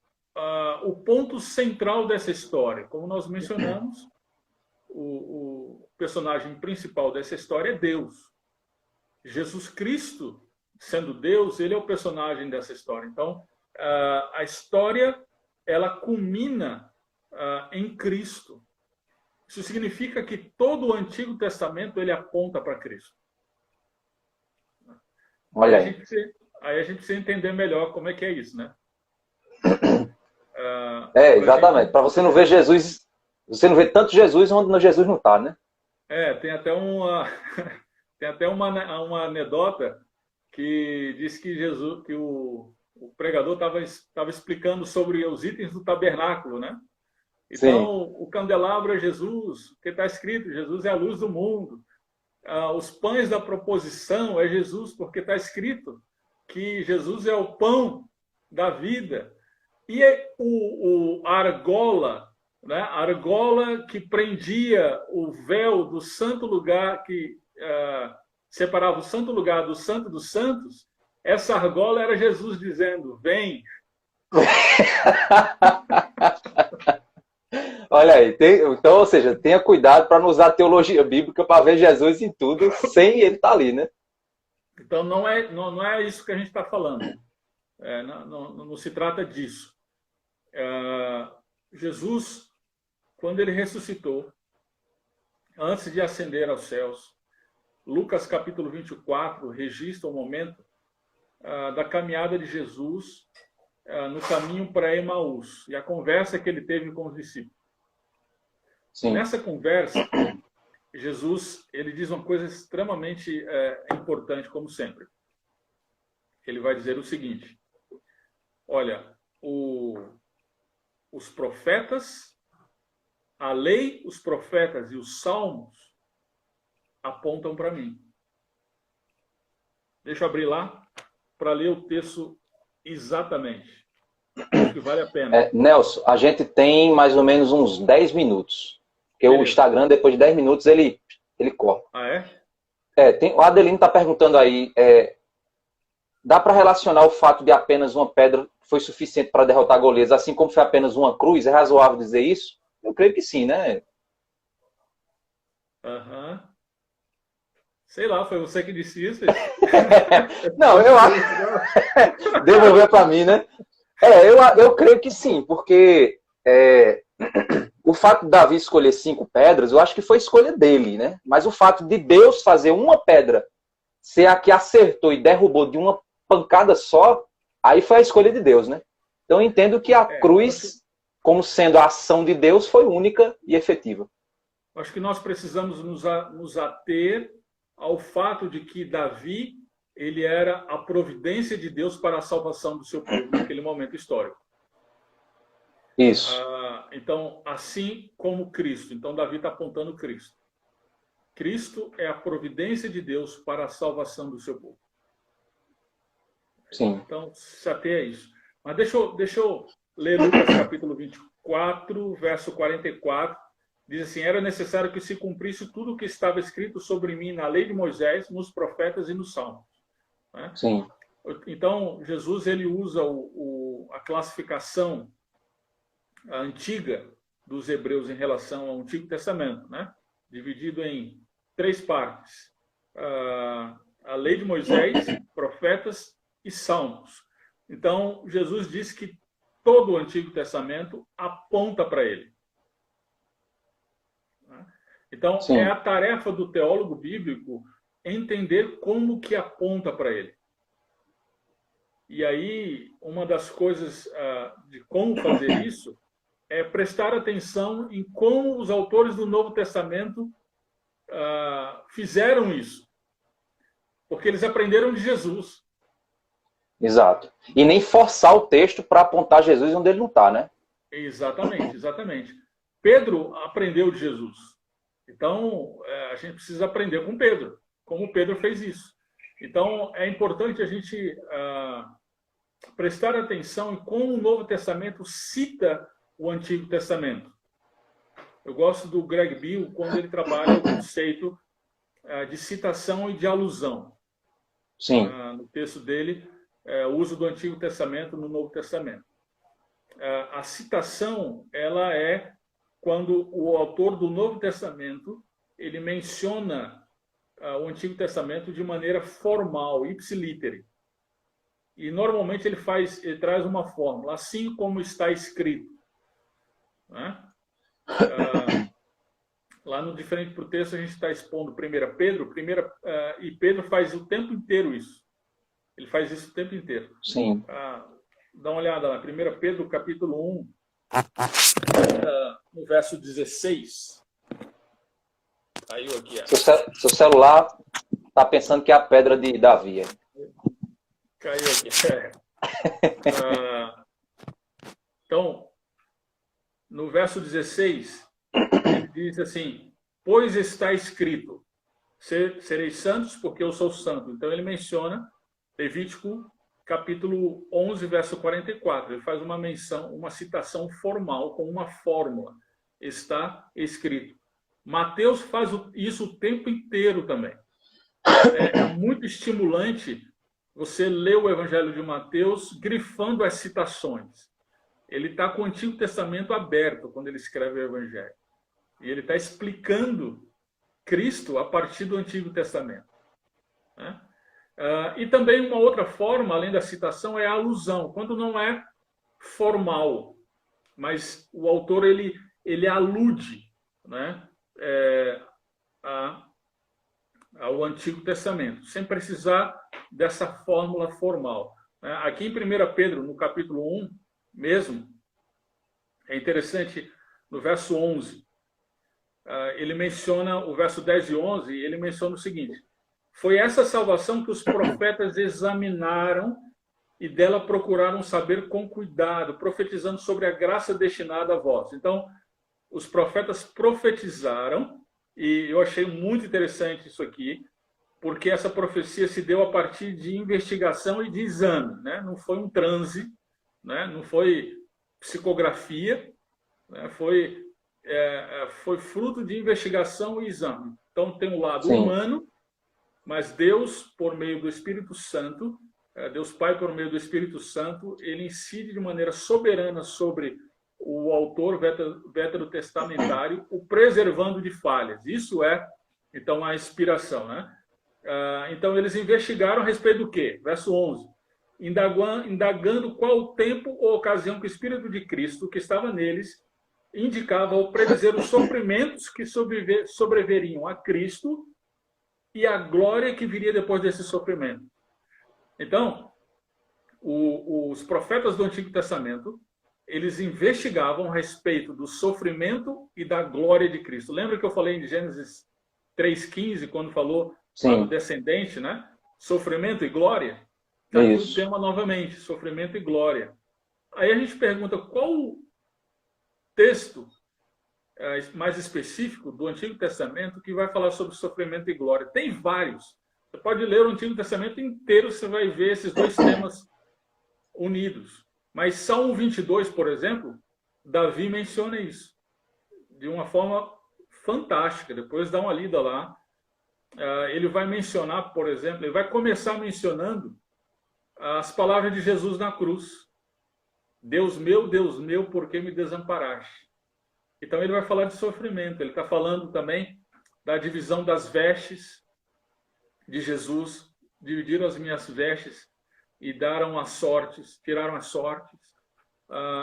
o ponto central dessa história. Como nós mencionamos, o personagem principal dessa história é Deus. Jesus Cristo, sendo Deus, ele é o personagem dessa história. Então, a história, ela culmina em Cristo. Isso significa que todo o Antigo Testamento ele aponta para Cristo. Olha aí a gente precisa entender melhor como é que é isso, né? Exatamente. Para você não ver Jesus, você não vê tanto Jesus onde Jesus não está, né? Tem até uma anedota que diz que o pregador estava explicando sobre os itens do tabernáculo, né? Então, o candelabro é Jesus, que está escrito, Jesus é a luz do mundo. Os pães da proposição é Jesus, porque está escrito que Jesus é o pão da vida. E a argola, né? A argola que prendia o véu do santo lugar, que separava o santo lugar do santo dos santos, essa argola era Jesus dizendo, vem. Olha aí, então, ou seja, tenha cuidado para não usar a teologia bíblica para ver Jesus em tudo, sem ele estar ali, né? Então, não é isso que a gente está falando. Não se trata disso. Jesus, quando ele ressuscitou, antes de ascender aos céus, Lucas capítulo 24 registra o momento da caminhada de Jesus no caminho para Emaús e a conversa que ele teve com os discípulos. Sim. Nessa conversa, Jesus ele diz uma coisa extremamente importante, como sempre. Ele vai dizer o seguinte: olha, os profetas, a lei, os profetas e os salmos apontam para mim. Deixa eu abrir lá para ler o texto exatamente. Acho que vale a pena. Nelson, a gente tem mais ou menos uns 10 minutos. Porque Beleza. O Instagram, depois de 10 minutos, ele corta. Ah, é? O Adelino está perguntando aí, dá para relacionar o fato de apenas uma pedra foi suficiente para derrotar Golias, assim como foi apenas uma cruz? É razoável dizer isso? Eu creio que sim, né? Aham. Sei lá, foi você que disse isso? Não, eu acho. Devolver para mim, né? Eu creio que sim, porque o fato de Davi escolher 5 pedras, eu acho que foi escolha dele, né? Mas o fato de Deus fazer uma pedra ser a que acertou e derrubou de uma pancada só, aí foi a escolha de Deus, né? Então eu entendo que a cruz, como sendo a ação de Deus, foi única e efetiva. Acho que nós precisamos nos ater ao fato de que Davi ele era a providência de Deus para a salvação do seu povo naquele momento histórico. Isso. Então, assim como Cristo. Então, Davi está apontando Cristo. Cristo é a providência de Deus para a salvação do seu povo. Sim. Então, se ateia a isso. Mas deixa eu ler Lucas capítulo 24, verso 44. Diz assim: era necessário que se cumprisse tudo o que estava escrito sobre mim na lei de Moisés, nos profetas e nos salmos. Né? Sim. Então, Jesus ele usa a classificação antiga dos hebreus em relação ao Antigo Testamento, né? Dividido em 3 partes. A lei de Moisés, profetas e salmos. Então, Jesus disse que todo o Antigo Testamento aponta para ele. Então, Sim. é a tarefa do teólogo bíblico entender como que aponta para ele. E aí, uma das coisas de como fazer isso é prestar atenção em como os autores do Novo Testamento fizeram isso. Porque eles aprenderam de Jesus. Exato. E nem forçar o texto para apontar Jesus onde ele não está, né? Exatamente, exatamente. Pedro aprendeu de Jesus. Então, a gente precisa aprender com Pedro, como Pedro fez isso. Então, é importante a gente prestar atenção em como o Novo Testamento cita o Antigo Testamento. Eu gosto do Greg Beale quando ele trabalha o conceito de citação e de alusão. Sim. No texto dele, o uso do Antigo Testamento no Novo Testamento. A citação, ela é quando o autor do Novo Testamento ele menciona o Antigo Testamento de maneira formal, ipsiliteri. E normalmente ele traz uma fórmula, assim como está escrito. Né? Lá no Diferente para o Texto a gente está expondo 1 Pedro, e Pedro faz o tempo inteiro isso. Ele faz isso o tempo inteiro. Sim. Dá uma olhada lá, 1 Pedro capítulo 1, no verso 16. Caiu aqui. Seu celular está pensando que é a pedra de Davi. Caiu aqui. Então, no verso 16, ele diz assim: pois está escrito, sereis santos porque eu sou santo. Então ele menciona Levítico capítulo 11, verso 44. Ele faz uma menção, uma citação formal com uma fórmula. Está escrito. Mateus faz isso o tempo inteiro também. É muito estimulante você ler o Evangelho de Mateus grifando as citações. Ele está com o Antigo Testamento aberto quando ele escreve o Evangelho. E ele está explicando Cristo a partir do Antigo Testamento. Né? E também uma outra forma, além da citação, é a alusão, quando não é formal, mas o autor ele alude, né, ao Antigo Testamento, sem precisar dessa fórmula formal. Aqui em 1 Pedro, no capítulo 1 mesmo, é interessante, no verso 11, ele menciona o verso 10 e 11, ele menciona o seguinte: foi essa salvação que os profetas examinaram e dela procuraram saber com cuidado, profetizando sobre a graça destinada a vós. Então, os profetas profetizaram, e eu achei muito interessante isso aqui, porque essa profecia se deu a partir de investigação e de exame, né? Não foi um transe, né? Não foi psicografia, né? Foi fruto de investigação e exame. Então, tem um lado humano, mas Deus, por meio do Espírito Santo, Deus Pai, por meio do Espírito Santo, ele incide de maneira soberana sobre o autor veterotestamentário, o preservando de falhas. Isso é, então, a inspiração, né? Então, eles investigaram a respeito do quê? Verso 11. Indagando qual o tempo ou ocasião que o Espírito de Cristo, que estava neles, indicava ao predizer os sofrimentos que sobreveriam a Cristo e a glória que viria depois desse sofrimento. Então, os profetas do Antigo Testamento, eles investigavam a respeito do sofrimento e da glória de Cristo. Lembra que eu falei em Gênesis 3,15, quando falou do descendente, né? Sofrimento e glória? Está aqui o tema novamente, sofrimento e glória. Aí a gente pergunta, qual texto mais específico do Antigo Testamento que vai falar sobre sofrimento e glória? Tem vários. Você pode ler o Antigo Testamento inteiro, você vai ver esses dois temas unidos. Mas Salmo 22, por exemplo, Davi menciona isso de uma forma fantástica. Depois dá uma lida lá. Ele vai mencionar, por exemplo, ele vai começar mencionando as palavras de Jesus na cruz. Deus meu, por que me desamparaste? Então ele vai falar de sofrimento. Ele está falando também da divisão das vestes de Jesus. Dividiram as minhas vestes e tiraram as sortes.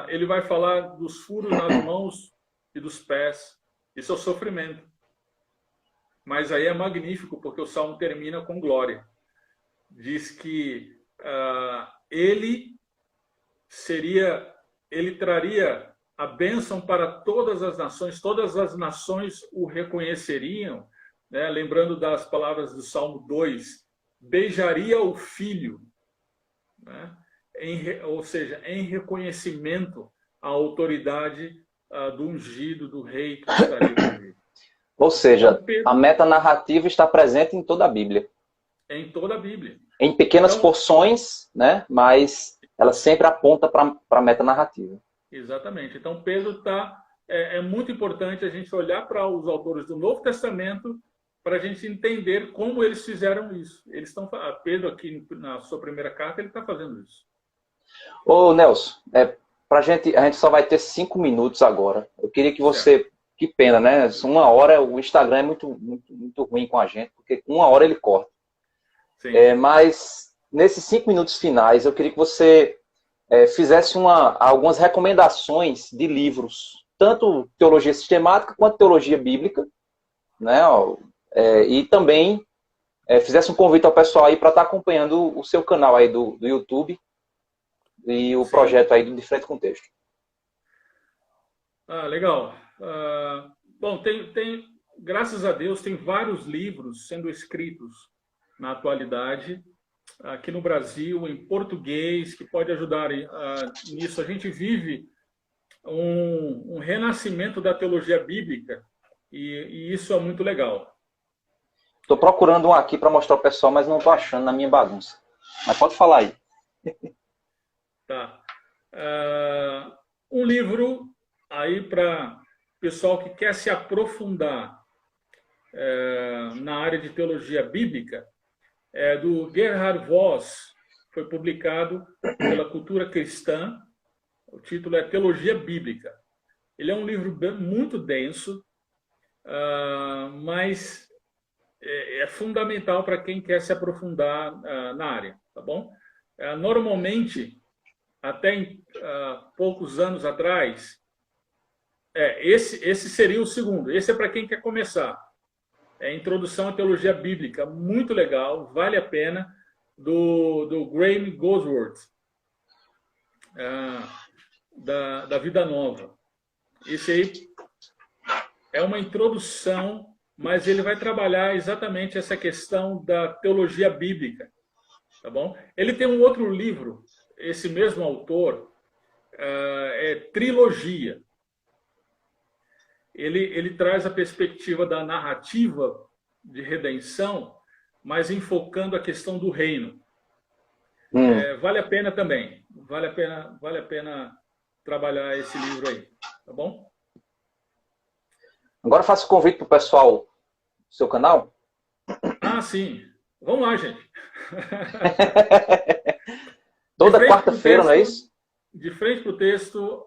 Ele vai falar dos furos nas mãos e dos pés. Isso é o sofrimento. Mas aí é magnífico, porque o Salmo termina com glória. Diz que ele traria a bênção para todas as nações o reconheceriam, né? Lembrando das palavras do Salmo 2, beijaria o filho, né? Ou seja, em reconhecimento à autoridade do ungido, do rei que estaria com ele. Ou seja, a metanarrativa está presente em toda a Bíblia. Em toda a Bíblia. Em pequenas porções, né? Mas ela sempre aponta para a metanarrativa. Exatamente. Então, Pedro é muito importante a gente olhar para os autores do Novo Testamento para a gente entender como eles fizeram isso. Pedro, aqui na sua primeira carta, ele está fazendo isso. Ô, Nelson, a gente só vai ter 5 minutos agora. Eu queria que você... Certo. Que pena, né? 1 hora, o Instagram é muito ruim com a gente, porque 1 hora ele corta. Sim. Mas, nesses 5 minutos finais, eu queria que você fizesse algumas recomendações de livros, tanto teologia sistemática quanto teologia bíblica, né? E também fizesse um convite ao pessoal aí para estar acompanhando o seu canal aí do YouTube e o projeto aí do Diferente Contexto. Legal. Bom, graças a Deus, tem vários livros sendo escritos na atualidade, aqui no Brasil, em português, que pode ajudar nisso. A gente vive um renascimento da teologia bíblica e isso é muito legal. Estou procurando um aqui para mostrar ao pessoal, mas não estou achando na minha bagunça. Mas pode falar aí. Tá. Um livro aí para pessoal que quer se aprofundar na área de teologia bíblica, do Gerhard Voss, foi publicado pela Cultura Cristã. O título é Teologia Bíblica. Ele é um livro muito denso, mas é fundamental para quem quer se aprofundar na área, tá bom? Normalmente, até poucos anos atrás, esse seria o segundo. Esse é para quem quer começar. Introdução à Teologia Bíblica, muito legal, vale a pena, do Graham Goldsworth, da Vida Nova. Esse aí é uma introdução, mas ele vai trabalhar exatamente essa questão da teologia bíblica, tá bom? Ele tem um outro livro, esse mesmo autor, é Trilogia. Ele traz a perspectiva da narrativa de redenção, mas enfocando a questão do reino. Vale a pena também. Vale a pena trabalhar esse livro aí, tá bom? Agora faço o convite para o pessoal do seu canal. Ah, sim. Vamos lá, gente. Toda quarta-feira, não é isso? De frente para o texto,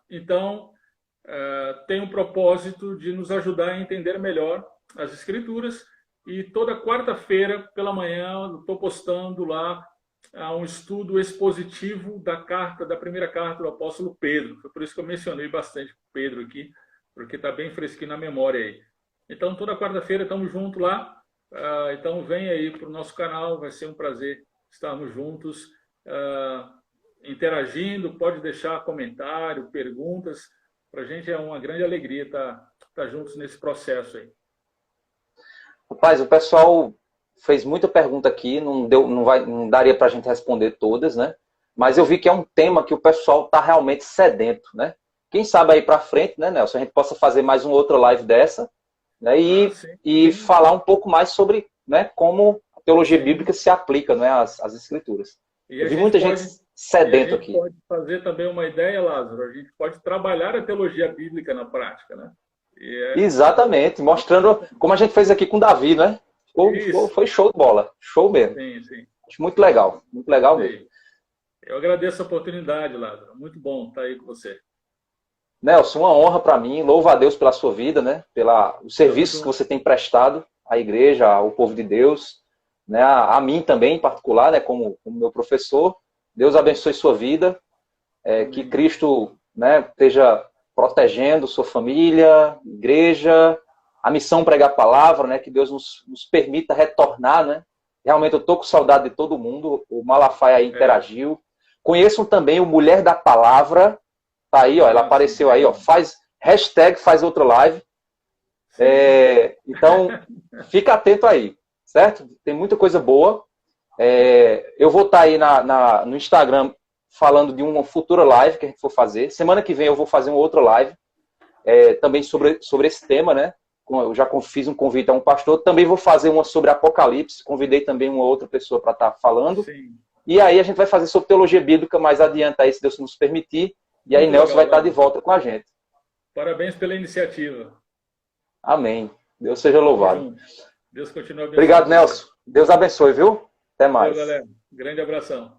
então, tem um propósito de nos ajudar a entender melhor as Escrituras. E toda quarta-feira, pela manhã, estou postando lá um estudo expositivo da primeira carta do apóstolo Pedro. Foi por isso que eu mencionei bastante Pedro aqui, porque está bem fresquinho na memória aí. Então, toda quarta-feira estamos juntos lá. Então, vem aí para o nosso canal, vai ser um prazer estarmos juntos, interagindo. Pode deixar comentário, perguntas. Para a gente é uma grande alegria estar juntos nesse processo aí. Rapaz, o pessoal fez muita pergunta aqui, não daria para a gente responder todas, né? Mas eu vi que é um tema que o pessoal está realmente sedento, né? Quem sabe aí para frente, né, Nelson, a gente possa fazer mais uma outra live dessa, né? E falar um pouco mais sobre, né, como a teologia bíblica se aplica, né, às Escrituras. Eu vi muita gente sedento aqui. A gente pode fazer também uma ideia, Lázaro. A gente pode trabalhar a teologia bíblica na prática, né? Exatamente, mostrando como a gente fez aqui com o Davi, né? Foi show de bola, show mesmo. Sim. Acho muito legal mesmo. Eu agradeço a oportunidade, Lázaro. Muito bom estar aí com você. Nelson, uma honra para mim. Louvo a Deus pela sua vida, né? Pelo serviço que você tem prestado à igreja, ao povo de Deus, né? A mim também, em particular, né? Como meu professor. Deus abençoe sua vida. Que Cristo, né, esteja protegendo sua família, igreja, a missão pregar a palavra, né? Que Deus nos permita retornar, né? Realmente eu estou com saudade de todo mundo. O Malafaia aí interagiu. Conheçam também o Mulher da Palavra. Tá aí, ó, ela apareceu aí, ó. Faz outra live. Então, fica atento aí, certo? Tem muita coisa boa. Eu vou estar aí no Instagram falando de uma futura live que a gente for fazer. Semana que vem eu vou fazer uma outra live também sobre esse tema, né? Eu já fiz um convite a um pastor. Também vou fazer uma sobre Apocalipse. Convidei também uma outra pessoa para estar falando. Sim. E aí a gente vai fazer sobre teologia bíblica mais adiante aí, se Deus nos permitir. E aí Nelson vai estar de volta com a gente. Parabéns pela iniciativa. Amém. Deus seja louvado. Deus continue abençoando. Obrigado, Nelson. Deus abençoe, viu? Até mais. Valeu, galera. Grande abração.